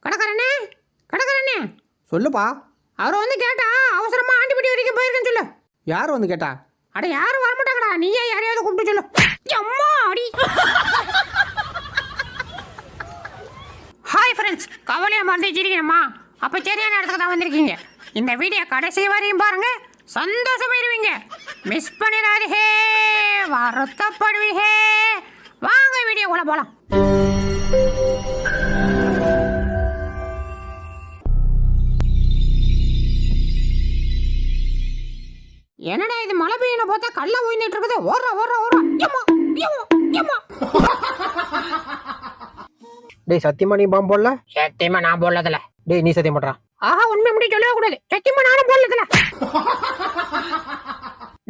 கடற்கரண்ணே கடற்கரண்ணே சொல்லுப்பா. அவர் வந்து கேட்டா அவசரமா ஆண்டிபட்டி வரைக்கும் போயிருக்கேன்னு சொல்லு. யார் வந்து கேட்டா? அட யாரும் வரமாட்டாங்கடா, நீயே யாரையாவது கூப்பிட்டு சொல்லு. அம்மா அடி. ஹாய் ஃப்ரெண்ட்ஸ், கவலையை மறந்துச்சிருக்கீங்கம்மா. அப்போ சரியான இடத்துக்கு தான் வந்திருக்கீங்க. இந்த வீடியோ கடைசி வரையும் பாருங்க, சந்தோஷமாயிருவீங்க. மிஸ் பண்ணிடாதீங்க, வருத்தப்படுவீங்க. வாங்க வீடியோக்குள்ள போலாம். என்னடா இது, மழை பெய்யணும் பார்த்தா கல்ல ஓய்ந்துட்டு இருக்குது. ஓடுற ஓடுற ஓடுற. டேய் சத்தியமா நீ பாம்பு போடல? சத்தியமா நான் போடலதுல. டேய் நீ சத்தியம் பண்றா? ஆஹா, உண்மை முடிய சொல்லவே கூடாது. சத்தியமா நானும் போடலதுல.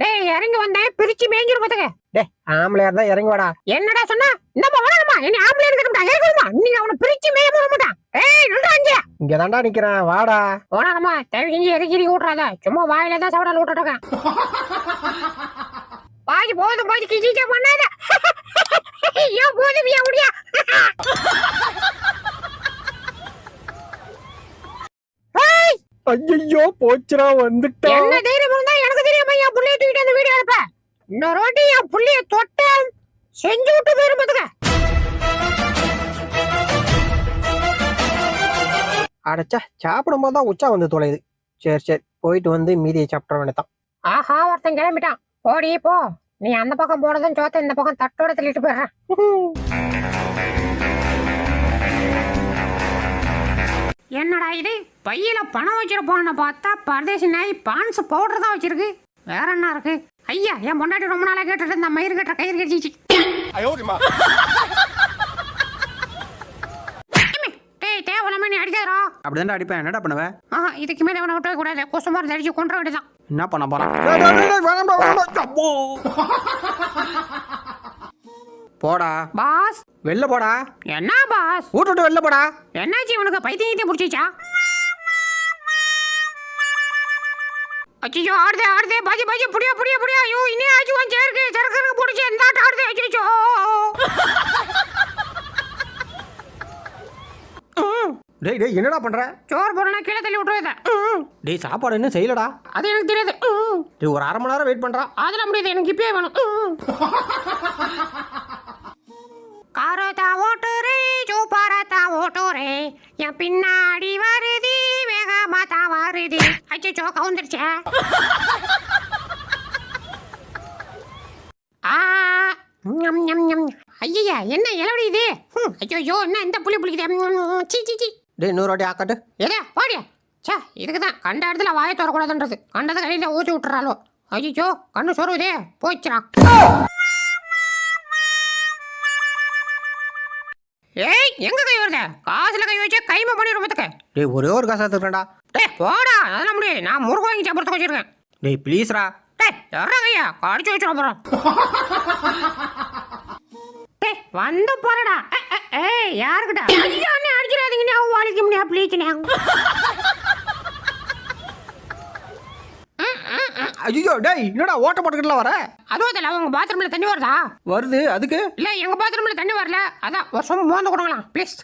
டேய் இறங்கி வந்தேன், பிரிச்சு மேய்ஞ்சிரும் பாத்துக்க. டேய் ஆம்பளையா இருந்தா இறங்கி வாடா. என்னடா சொன்னா? இந்தமா வரணுமா? என்ன ஆம்பளை இருக்கட்டும்டா, இறங்குமா? நீங்க அவனை பிரிச்சு மேய போட மாட்டான். ஏய் நில்றா இங்க. இங்க தான்டா நிக்கிறேன், வாடா. ஓடாதம்மா, தயவு செஞ்சு இறக்கி விட்றாத. சும்மா வாயில தான் சவடால் விட்டுட்டு இருக்கேன். பாதி போதும், பாதி கிச்சிச்சா பண்ணாத. ஏன் போதும் ஏன் முடியா? ஐயோ போச்சுடா, வந்துட்டா. என்ன தைரியம் இருந்தா எனக்கு தெரியாம என் புள்ளைய தூக்கிட்டு அந்த வீடியோ எடுப்ப. இன்னொரு வாட்டி என் புள்ளைய தொட்ட செஞ்சு விட்டு போயிரும் பாத்துக்க. அடைச்சா சாப்பிடும் போது தான் உச்சா வந்து தொலையுது. சரி சரி, போயிட்டு வந்து மீதியை சாப்பிட வேண்டியதான். ஆஹா, ஒருத்தன் கிளம்பிட்டான். போடி போ. நீ அந்த பக்கம் போனதும் சோத்த இந்த பக்கம் தட்டோட தள்ளிட்டு போயிடுறேன். என்னடா இது, பையில பணம் வச்சிருப்போன்னு பார்த்தா பரதேசி நாய் பான்ஸ் பவுடர் தான் வச்சிருக்கு. வேற என்ன இருக்கு? ஐயா, என் பொண்டாட்டி ரொம்ப நாளா கேட்டுட்டு இருந்த மயிறு கட்டுற கயிறு கடிச்சிச்சு. டேய் தேவலாம நீ அடிக்காதடா. அப்படிதான் அடிப்பேன், என்னடா பண்ணுவ? ஆஹா, இதுக்கு மேல அவனை விட்டவே கூடாது. கொசு மருந்து அடிச்சு கொன்ற வேண்டியதான். என்ன பண்ண போறான்? போடா பாஸ். வெளில போடா. என்ன பாஸ்? வீட்டு வெளில போடா. என்னாச்சு உனக்கு, பைத்தியத்தை பிடிச்சிச்சா? அச்சோ, ஆடுதே ஆடுதே, பாஜி பாஜி, புடியா புடியா புடியா. ஐயோ, இனி ஆச்சு வந்து சேருக்கு சரக்கு பிடிச்சி எந்த ஆடுதே. அச்சோ டேய் டேய் என்னடா பண்ற? சோறு போறனா கீழே தள்ளி விட்டுருவேன். டேய் சாப்பாடு இன்னும் செய்யலடா. அது எனக்கு தெரியாது. டேய் ஒரு 1/2 மணி நேரம் வெயிட் பண்றா. அதெல்லாம் முடியாது, எனக்கு இப்பயே வேணும். காரத்தா ஓட்டுறே, சூப்பரத்தா ஓட்டுறே, என் பின்னாடி வருதி, வேகமா தான் வருதி. அச்சோ கவுந்துருச்சே. ஐயா, என்ன இளவடி இது? ஐயோ, என்ன இந்த புளி புளிக்குது. சீ சீ சீ. டேய் இன்னொரு வாட்டி ஆக்காட்டு. ஏதா பாடியா? சே, இதுக்கு தான் கண்ட இடத்துல வாயை தரக்கூடாதுன்றது. கண்டதை கையில் ஊற்றி விட்டுறாலோ. ஐயோ, கண்ணு சொருவுதே, போச்சுரா. ஏய், எங்க கை வருத? காசுல கை வச்சா கைமா பண்ணிடும் பாத்துக்க. டேய் ஒரே ஒரு காசு எடுத்துக்கடா. டேய் போடா, அதெல்லாம் முடியாது. நான் முருகன் வாங்கி சாப்பிட்றதுக்கு வச்சிருக்கேன். டேய் ப்ளீஸ்ரா. டேய் யாரா கையா கடிச்சு வச்சிட போறோம். டேய் வந்து போறடா. ஏய் யாருக்கிட்ட? ஐயோ, அண்ணே அடிச்சிடாதீங்க, நான் வாழிக்க முடியாது ப்ளீஸ்ண்ணே. ஐயோ டேய் என்னடா ஓட்ட போட்டுக்கிட்டுல வர? அதுவும் தெரியல, உங்க பாத்ரூம்ல தண்ணி வருதா? வருது, அதுக்கு இல்ல எங்க பாத்ரூம்ல தண்ணி வரல, அதான் வருஷம் மோந்து கொடுங்களா ப்ளீஸ்.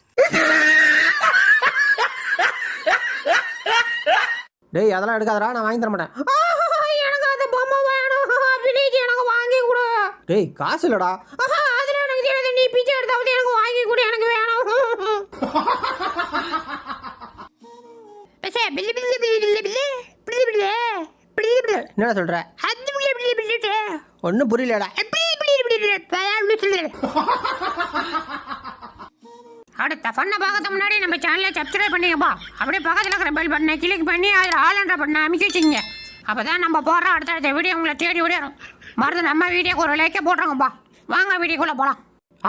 டேய் அதெல்லாம் எடுக்காதடா, நான் வாங்கி தர மாட்டேன். எனக்கு அந்த பொம்மை வேணும் ப்ளீஸ், எனக்கு வாங்கி கொடு. டேய் காசு இல்லடா. அதுல எனக்கு தெரியாது, நீ பிச்சை எடுத்தாவது எனக்கு வாங்கி கொடு, எனக்கு வேணும். என்னடா சொல்ற? ஒன்னும் புரியலடா. அடுத்த ஃபன்னை பார்க்கறதுக்கு முன்னாடி நம்ம சேனலை சப்ஸ்கிரைப் பண்ணிங்கப்பா. அப்படியே பக்கத்தில் இருக்கிற பெல் பட்டனை கிளிக் பண்ணி அதில் ஆல் பட்டனை அமைக்க வச்சுங்க. அப்போ தான் நம்ம போடுற அடுத்த வீடியோ உங்களை தேடி ஓடிடும். மறந்து நம்ம வீடியோக்கு ஒரு லைக்கே போட்டுறோங்கப்பா. வாங்க வீடியோக்குள்ளே போகலாம்.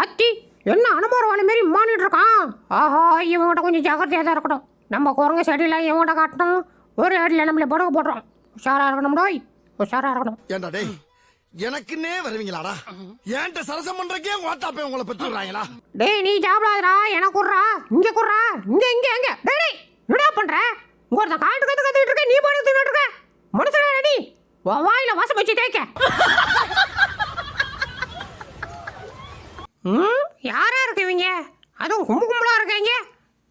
அத்தி என்ன அனுபவம் மாறி மாறிட்டு இருக்கான். ஆஹா, இவங்ககிட்ட கொஞ்சம் ஜாக்கிரதையாக தான் இருக்கட்டும். நம்ம குரங்கு செடியில் இவங்ககிட்ட காட்டணும், ஒரு இடத்துல நம்மளை படுக்க போடுறோம். உஷாராக இருக்கணும் டோய், உஷாராக இருக்கணும். ஏண்டா டேய், எனக்குன்னே வருவீங்களாடா? ஏன்ட்ட சரசம் பண்றக்கே வாட்டாப்பே உங்களை பெற்றுறாங்களா? டேய் நீ சாப்பிடாதடா, எனக்கு குடுறா, இங்க குடுறா, இங்க இங்க இங்க. டேய் டேய் என்னடா பண்ற? இங்க ஒருத்த காட்டு கத்திட்டு இருக்க, நீ பாட்டு தின்னுட்டு இருக்க. மனுஷனா நீ? வாயில வாசம் வச்சு தேய்க்க. யாரா இருக்கு இவங்க? அதுவும் கும்பலா இருக்கீங்க.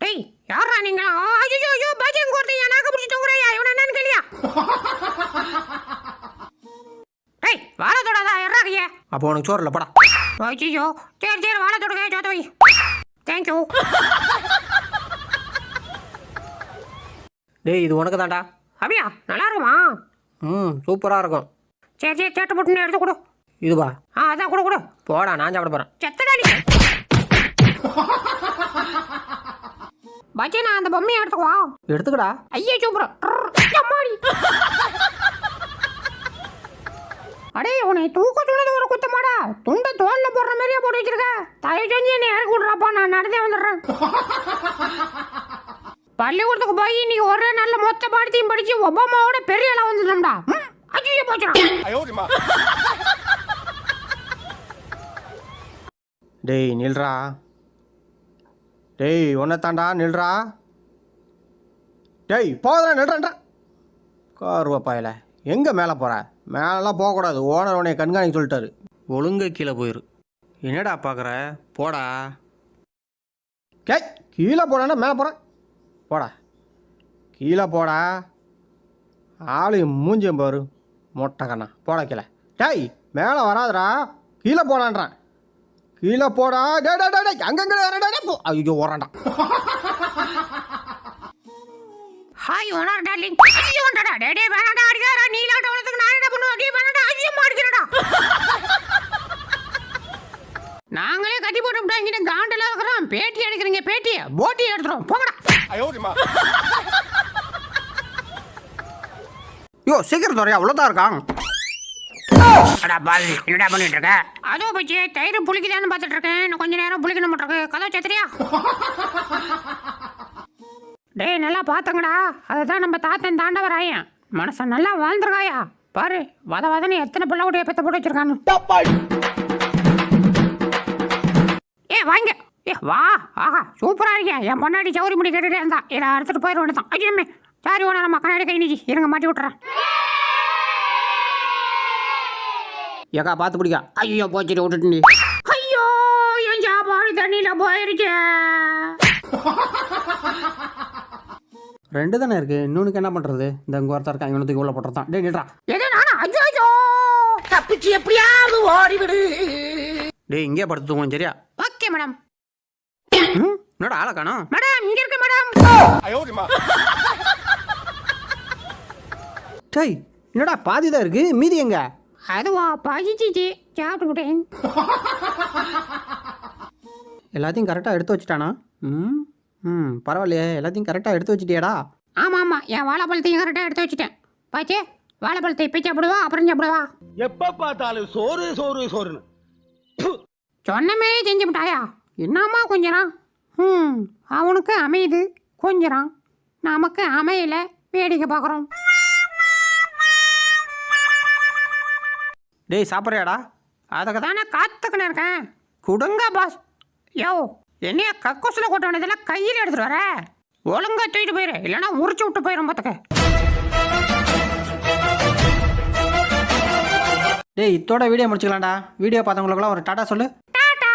டேய் யாரா என்னடா நீங்களா? ஐயோ ஐயோ பஜன் கோர்த்தையா நாக்க பிடிச்சி தொங்குறையா? இவன் என்னன்னு கேளியா? டேய் வாழை தொடாதா எறாகிய. அப்போ உனக்கு சோறு இல்லை படா. ஐயோ சரி சரி வாழை தொடுங்க சோத்த வை. தேங்க்யூ. டேய் இது உனக்கு தான்டா. அப்படியா நல்லா இருக்குமா? சூப்பராக இருக்கும். சரி சரி சேட்டை போட்டு எடுத்து கொடு. இதுவா? அதான் கொடு கொடு. போடா நான் சாப்பிட போகிறேன். செத்தடா நீ. பஜ்ஜி நான் அந்த பொம்மையை எடுத்துக்குவா. எடுத்துக்கடா. ஐயா சூப்பர். அடே உன்னை தூக்க சொன்னது ஒரு குத்தமாடா. துண்டை தோல்ல போடுற மாதிரியே போட்டு வச்சிருக்க. தயவு செஞ்சு என்னை இறக்கி விட்றாப்பா, நான் நடந்தே வந்துடுறேன். பள்ளிக்கூடத்துக்கு போய் இன்னைக்கு ஒரே நல்ல மொத்த பாடத்தையும் படிச்சு ஒபாமாவோட பெரிய ஆளா வந்துடும்டா. ஐயோ போச்சுடா. டேய் நில்றா. டேய் ஒன்னத்தாண்டா நில்றா. டேய் போதா நில்றா. கார்வப்பாயில எங்கே மேலே போகிற? மேலெலாம் போகக்கூடாது. ஓனர் உன்னை கண்காணிக்க சொல்லிட்டாரு. ஒழுங்க கீழே போயிரு. என்னடா பார்க்குற? போடா. கீழே போடான்னா மேலே போகிறேன். போடா கீழே போடா. ஆளு மூஞ்சியம் பாரு மொட்டை கண்ணா. போடா கீழே. டேய் மேலே வராதுடா. கீழே போடான்றான். கீழே போடா. டே டே டே அங்கங்கே போ. ஐயோ ஓரான்டா. Hi owner darling. ஐயோ ஓனடா டே டே வேணடா அடிக்காரா. நீலாட்ட வளத்துக்கு நான் என்ன பண்ணுவேன்? டே வேணடா ஐயோ மாடிக்கிறடா. நாங்களே கட்டி போட்டு இங்க காண்டல இருக்கறோம். பேட்டி எடுக்கறீங்க பேட்டியை போட்டி எடுத்துறோம். போங்கடா. யோ சீக்கிரம் தோறையா அவ்வளோதான் இருக்கான். அடா பால் என்னடா பண்ணிட்டு இருக்க? அதோ பச்சி தயிர் புளிக்குதான்னு பார்த்துட்டு இருக்கேன். இன்னும் கொஞ்ச நேரம் புளிக்கணும் இருக்கு. கதவு சத்திரியா? டேய் நல்லா பார்த்தங்கடா. அதுதான் நம்ம தாத்தன் தாண்டவராயன். மனசன் நல்லா வாழ்ந்துருக்காயா பாரு. வத வதன்னு எத்தனை பிள்ளை கூட்டிய பெத்த போட்டு வச்சிருக்கானு. ஏ வாங்க. ஏ வா. ஆஹா சூப்பரா இருக்கியா. என் பொன்னாடி சௌரி முடி கேட்டுட்டே இருந்தா. இதை அறுத்துட்டு போயிட வேண்டியதான். ஐயமே சாரி ஓனர் நம்ம கண்ணாடி கை நீக்கி இருங்க மாட்டி விட்டுறேன். ஏக்கா பார்த்து பிடிக்கா. ஐயோ போச்சுட்டு விட்டுட்டு நீ. ஐயோ என் சாப்பாடு தண்ணியில போயிருச்சு. ரெண்டு தானே இருக்கு. இன்னொன்னுக்கு என்ன பண்ணுறது? இந்த இங்கே ஒருத்தர் இருக்கா. இவனுக்கு உள்ள போட்டுறதான். டேய் நிட்றா. எது நானா? ஐயோ ஐயோ தப்பிச்சு எப்படியாவது ஓடிவிடு. டேய் இங்கே படுத்து தூங்கணும் சரியா? Okay madam. என்னடா ஆளை காணோம்? மேடம் இங்க இருக்கு மேடம். டேய் என்னடா பாதி தான் இருக்கு. மீதி எங்க? அதுவா பாஜிச்சிச்சு சாப்பிட்டுக்கிட்டேன். எல்லாத்தையும் கரெக்டாக எடுத்து வச்சுட்டானா? பரவாயில்லையே. எல்லாத்தையும் கரெக்டாக எடுத்து வச்சுட்டியாடா? ஆமாம் ஆமாம் என் வாழைப்பழத்தையும் கரெக்டாக எடுத்து வச்சுட்டேன். பாச்சே வாழைப்பழத்தை இப்போ சாப்பிடுவா அப்புறம் சாப்பிடுவா. எப்ப பார்த்தாலும் சோறு சோறு சோறுன்னு சொன்ன மாரி செஞ்சு விட்டாயா? என்னம்மா கொஞ்சம் அவனுக்கு அமையுது கொஞ்சம், நமக்கு அமையல வேடிக்கை பார்க்குறோம். டேய் சாப்பிட்றியாடா? அதுக்கு தானே காத்துக்கின்னு இருக்கேன். கொடுங்க பாஸ். யோ என்னையா கக்கூசில் கொட்ட வேண்டியதெல்லாம் கையில் எடுத்துட்டு வர. ஒழுங்கா தூக்கிட்டு போயிரு, இல்லைன்னா உரிச்சு விட்டு போயிடும் பார்த்துக்க. டேய் இதோட வீடியோ முடிச்சுக்கலாம்டா. வீடியோ பார்த்தவங்களுக்குலாம் ஒரு டாடா சொல்லு. டாடா.